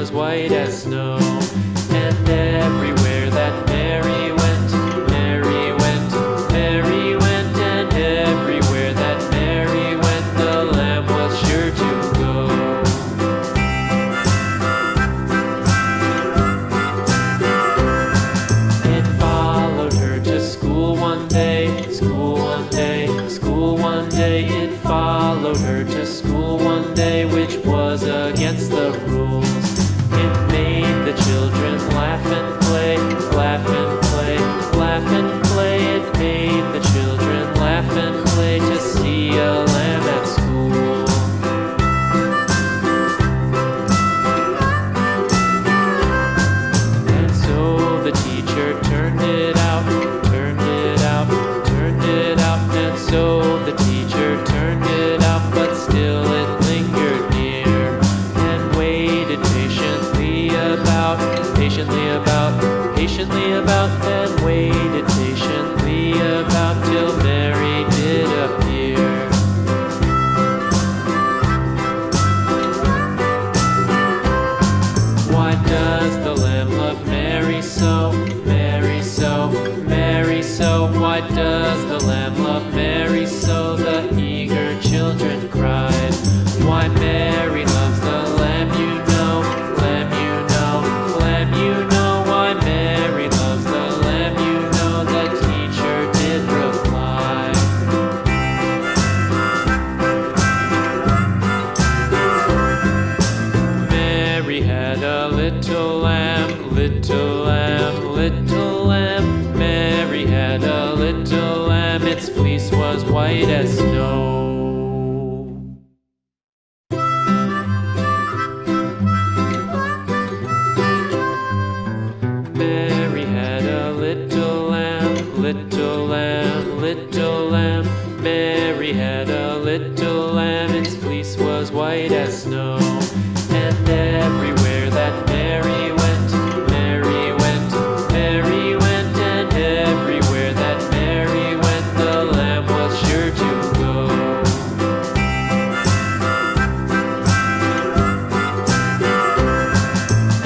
was white as snow. And everywhere that Mary went, Mary went, Mary went, and everywhere that Mary went, the lamb was sure to go. It followed her to school one day, school one day, school one day. It followed her to school one day, which was against the rules. It made the children laugh and play, laugh and play, laugh and play. It made the children laugh and play to see a lamb at school. And so the teacher turned it out, turned it out, turned it out. And so the teacher turned it out, but still it lingered near and waited patiently about, patiently about, and waited patiently about till Mary did appear. Why does the lamb love Mary so, Mary so, Mary so? Why does the lamb love Mary so? The eager children cried. Why Mary loves the lamb, you know, lamb, you know, lamb, you know. Why Mary loves the lamb, you know, the teacher did reply. Mary had a little lamb, little lamb, little lamb. Mary had a little lamb, its fleece was white as snow. Mary had a little lamb, little lamb, little lamb. Mary had a little lamb, its fleece was white as snow. And everywhere that Mary went, Mary went, Mary went, and everywhere that Mary went, the lamb was sure to go.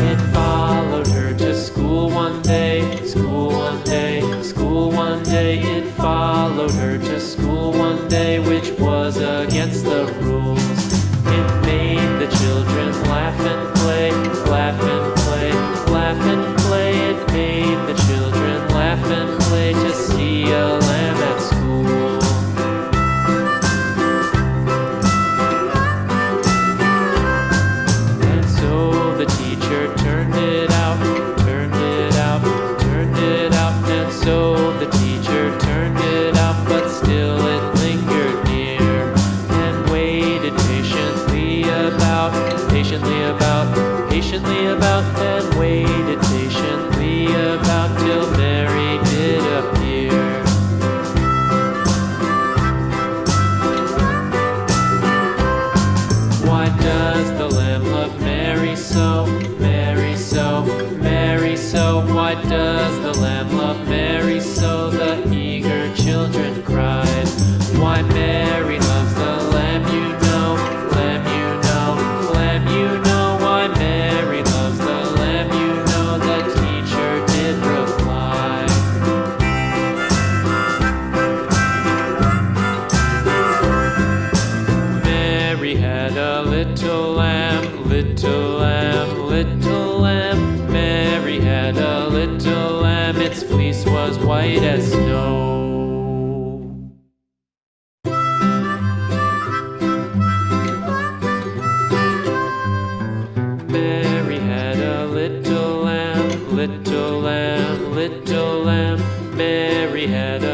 It followed her to school one day, school one day, school one day. It followed her to school one day, which was against the rules. It made the children laugh and play, laugh and play, laugh and play. It made the children laugh and play to see a lamb at school. And so the teacher turned it out, turned it out, turned it out. And so the teacher turned it out, but still it lingered near and waited patiently about, patiently about, and waited patiently about till Mary did appear. Why does the lamb love Mary so, Mary so, Mary so? Why does the lamb love Mary so? The eager children cried. Why Mary loves the lamb, you know, lamb, you know, lamb, you know. Why Mary loves the lamb, you know, the teacher did reply. Mary had a little lamb, little lamb, little lamb. Mary had a little lamb, its fleece was white as snow. Mary had a little lamb, little lamb, little lamb. Mary had a